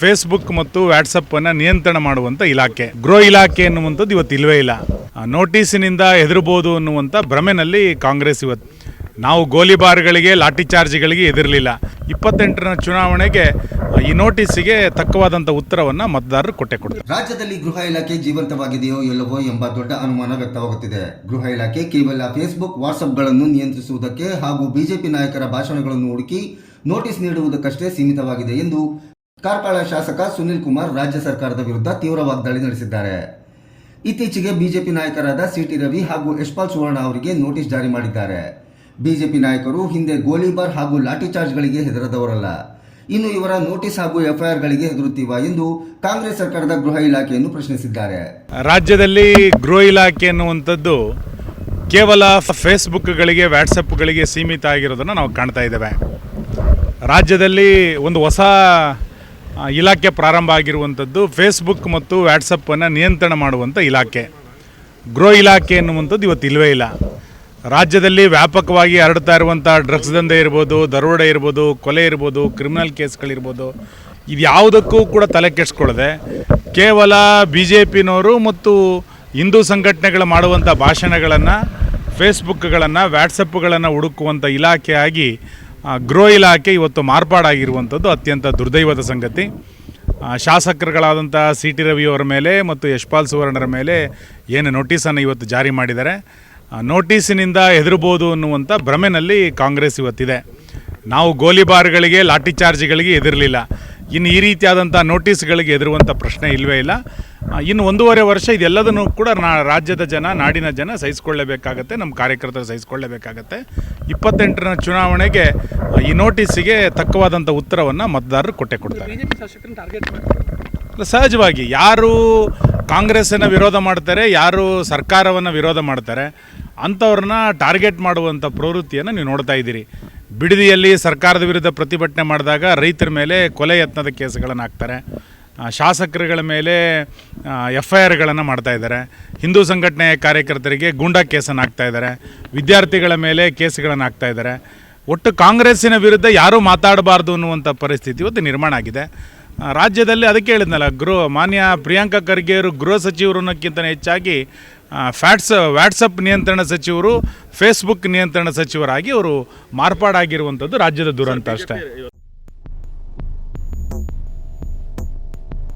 Facebook ಮತ್ತು WhatsApp ಅನ್ನು ನಿಯಂತ್ರಣ ಮಾಡುವಂಥ ಇಲಾಖೆ ಗೃಹ ಇಲಾಖೆ ಎನ್ನುವಂಥದ್ದು ಇವತ್ತು ಇಲ್ಲವೇ ಇಲ್ಲ. ನೋಟಿಸಿನಿಂದ ಹೆದರಬಹುದು ಅನ್ನುವಂಥ ಭ್ರಮೆನಲ್ಲಿ ಕಾಂಗ್ರೆಸ್ ಇವತ್ತು. ನಾವು ಗೋಲಿಬಾರ್ಗಳಿಗೆ ಲಾಠಿ ಚಾರ್ಜ್ಗಳಿಗೆ ಹೆದರಲಿಲ್ಲ. 28ರ ಚುನಾವಣೆಗೆ ಈ ನೋಟಿಸಿಗೆ ತಕ್ಕವಾದಂಥ ಉತ್ತರವನ್ನು ಮತದಾರರು ಕೊಡ್ತಾರೆ. ರಾಜ್ಯದಲ್ಲಿ ಗೃಹ ಇಲಾಖೆ ಜೀವಂತವಾಗಿದೆಯೋ ಇಲ್ಲವೋ ಎಂಬ ದೊಡ್ಡ ಅನುಮಾನ ವ್ಯಕ್ತವಾಗುತ್ತಿದೆ. ಗೃಹ ಇಲಾಖೆ ಕೇವಲ ಫೇಸ್ಬುಕ್ ವಾಟ್ಸಪ್ಗಳನ್ನು ನಿಯಂತ್ರಿಸುವುದಕ್ಕೆ ಹಾಗೂ ಬಿಜೆಪಿ ನಾಯಕರ ಭಾಷಣಗಳನ್ನು ಹುಡುಕಿ ನೋಟಿಸ್ ನೀಡುವುದಕ್ಕಷ್ಟೇ ಸೀಮಿತವಾಗಿದೆ ಎಂದು ಕಾರ್ಕಳ ಶಾಸಕ ಸುನಿಲ್ ಕುಮಾರ್ ರಾಜ್ಯ ಸರ್ಕಾರದ ವಿರುದ್ಧ ತೀವ್ರ ವಾಗ್ದಾಳಿ ನಡೆಸಿದ್ದಾರೆ. ಇತ್ತೀಚೆಗೆ ಬಿಜೆಪಿ ನಾಯಕರಾದ ಸಿಟಿ ರವಿ ಹಾಗೂ ಯಶ್ಪಾಲ್ ಸುವರ್ಣ ಅವರಿಗೆ ನೋಟಿಸ್ ಜಾರಿ ಮಾಡಿದ್ದಾರೆ. ಬಿಜೆಪಿ ನಾಯಕರು ಹಿಂದೆ ಗೋಲಿಬಾರ್ ಹಾಗೂ ಲಾಠಿ ಚಾರ್ಜ್ಗಳಿಗೆ ಹೆದರದವರಲ್ಲ. ಇನ್ನು ಇವರ ನೋಟಿಸ್ ಹಾಗೂ ಎಫ್ಐಆರ್ಗಳಿಗೆ ಹೆದರುತ್ತೀವಾ ಎಂದು ಕಾಂಗ್ರೆಸ್ ಸರ್ಕಾರದ ಗೃಹ ಇಲಾಖೆಯನ್ನು ಪ್ರಶ್ನಿಸಿದ್ದಾರೆ. ರಾಜ್ಯದಲ್ಲಿ ಗೃಹ ಇಲಾಖೆ ಎನ್ನುವಂಥದ್ದು ಕೇವಲ ಫೇಸ್ಬುಕ್ಗಳಿಗೆ ವಾಟ್ಸಪ್ಗಳಿಗೆ ಸೀಮಿತ ಆಗಿರೋದನ್ನು ನಾವು ಕಾಣ್ತಾ ಇದ್ದೇವೆ. ರಾಜ್ಯದಲ್ಲಿ ಒಂದು ಹೊಸ ಇಲಾಖೆ ಪ್ರಾರಂಭ ಆಗಿರುವಂಥದ್ದು ಫೇಸ್ಬುಕ್ ಮತ್ತು ವಾಟ್ಸಪ್ಪನ್ನು ನಿಯಂತ್ರಣ ಮಾಡುವಂಥ ಇಲಾಖೆ. ಗೃಹ ಇಲಾಖೆ ಎನ್ನುವಂಥದ್ದು ಇವತ್ತು ಇಲ್ಲವೇ ಇಲ್ಲ. ರಾಜ್ಯದಲ್ಲಿ ವ್ಯಾಪಕವಾಗಿ ಹರಡ್ತಾ ಇರುವಂಥ ಡ್ರಗ್ಸ್ ದಂಧೆ ಇರ್ಬೋದು, ದರೋಡೆ ಇರ್ಬೋದು, ಕೊಲೆ ಇರ್ಬೋದು, ಕ್ರಿಮಿನಲ್ ಕೇಸ್ಗಳಿರ್ಬೋದು, ಇದು ಯಾವುದಕ್ಕೂ ಕೂಡ ತಲೆ ಕೆಡಿಸ್ಕೊಳ್ಳದೆ ಕೇವಲ ಬಿ ಜೆ ಪಿನವರು ಮತ್ತು ಹಿಂದೂ ಸಂಘಟನೆಗಳು ಮಾಡುವಂಥ ಭಾಷಣಗಳನ್ನು, ಫೇಸ್ಬುಕ್ಗಳನ್ನು, ವಾಟ್ಸಪ್ಗಳನ್ನು ಹುಡುಕುವಂಥ ಇಲಾಖೆಯಾಗಿ ಗೃಹ ಇಲಾಖೆ ಇವತ್ತು ಮಾರ್ಪಾಡಾಗಿರುವಂಥದ್ದು ಅತ್ಯಂತ ದುರ್ದೈವದ ಸಂಗತಿ. ಶಾಸಕರುಗಳಾದಂಥ ಸಿಟಿ ರವಿಯವರ ಮೇಲೆ ಮತ್ತು ಯಶ್ಪಾಲ್ ಸುವರ್ಣರ ಮೇಲೆ ಏನು ನೋಟಿಸನ್ನು ಇವತ್ತು ಜಾರಿ ಮಾಡಿದ್ದಾರೆ, ನೋಟಿಸಿನಿಂದ ಹೆದರಬಹುದು ಅನ್ನುವಂಥ ಭ್ರಮೆನಲ್ಲಿ ಕಾಂಗ್ರೆಸ್ ಇವತ್ತಿದೆ. ನಾವು ಗೋಲಿಬಾರ್ಗಳಿಗೆ ಲಾಠಿ ಚಾರ್ಜ್ಗಳಿಗೆ ಹೆದರಲಿಲ್ಲ. ಇನ್ನು ಈ ರೀತಿಯಾದಂಥ ನೋಟಿಸ್ಗಳಿಗೆ ಹೆದರುವಂಥ ಪ್ರಶ್ನೆ ಇಲ್ಲವೇ ಇಲ್ಲ. ಇನ್ನು 1.5 ವರ್ಷ ಇದೆಲ್ಲದನ್ನು ಕೂಡ ರಾಜ್ಯದ ಜನ, ನಾಡಿನ ಜನ ಸಹಿಸಿಕೊಳ್ಳಲೇಬೇಕಾಗತ್ತೆ, ನಮ್ಮ ಕಾರ್ಯಕರ್ತರು ಸಹಿಸಿಕೊಳ್ಳಲೇಬೇಕಾಗತ್ತೆ. 28ರ ಚುನಾವಣೆಗೆ ಈ ನೋಟಿಸಿಗೆ ತಕ್ಕವಾದಂಥ ಉತ್ತರವನ್ನು ಮತದಾರರು ಕೊಡ್ತಾರೆ. ಸಹಜವಾಗಿ ಯಾರು ಕಾಂಗ್ರೆಸ್ಸನ್ನು ವಿರೋಧ ಮಾಡ್ತಾರೆ, ಯಾರು ಸರ್ಕಾರವನ್ನು ವಿರೋಧ ಮಾಡ್ತಾರೆ ಅಂಥವ್ರನ್ನ ಟಾರ್ಗೆಟ್ ಮಾಡುವಂಥ ಪ್ರವೃತ್ತಿಯನ್ನು ನೀವು ನೋಡ್ತಾ ಇದ್ದೀರಿ. ಬಿಡದಿಯಲ್ಲಿ ಸರ್ಕಾರದ ವಿರುದ್ಧ ಪ್ರತಿಭಟನೆ ಮಾಡಿದಾಗ ರೈತರ ಮೇಲೆ ಕೊಲೆ ಯತ್ನದ ಕೇಸುಗಳನ್ನು ಹಾಕ್ತಾರೆ, ಶಾಸಕರುಗಳ ಮೇಲೆ ಎಫ್ಐಆರ್ಗಳನ್ನು ಮಾಡ್ತಾಯಿದ್ದಾರೆ, ಹಿಂದೂ ಸಂಘಟನೆಯ ಕಾರ್ಯಕರ್ತರಿಗೆ ಗೂಂಡಾ ಕೇಸನ್ನು ಹಾಕ್ತಾಯಿದ್ದಾರೆ, ವಿದ್ಯಾರ್ಥಿಗಳ ಮೇಲೆ ಕೇಸುಗಳನ್ನು ಹಾಕ್ತಾಯಿದ್ದಾರೆ. ಒಟ್ಟು ಕಾಂಗ್ರೆಸ್ಸಿನ ವಿರುದ್ಧ ಯಾರೂ ಮಾತಾಡಬಾರ್ದು ಅನ್ನುವಂಥ ಪರಿಸ್ಥಿತಿ ಇವತ್ತು ನಿರ್ಮಾಣ ಆಗಿದೆ ರಾಜ್ಯದಲ್ಲಿ. ಅದಕ್ಕೆ ಹೇಳಿದ್ನಲ್ಲ, ಮಾನ್ಯ ಪ್ರಿಯಾಂಕಾ ಖರ್ಗೆ ಅವರು ಗೃಹ ಸಚಿವರು ಅನ್ನೋಕ್ಕಿಂತ ಹೆಚ್ಚಾಗಿ ವಾಟ್ಸಪ್ ನಿಯಂತ್ರಣ ಸಚಿವರು, ಫೇಸ್ಬುಕ್ ನಿಯಂತ್ರಣ ಸಚಿವರಾಗಿ ಅವರು ಮಾರ್ಪಾಡಾಗಿರುವಂಥದ್ದು ರಾಜ್ಯದ ದುರಂತ ಅಷ್ಟೇ.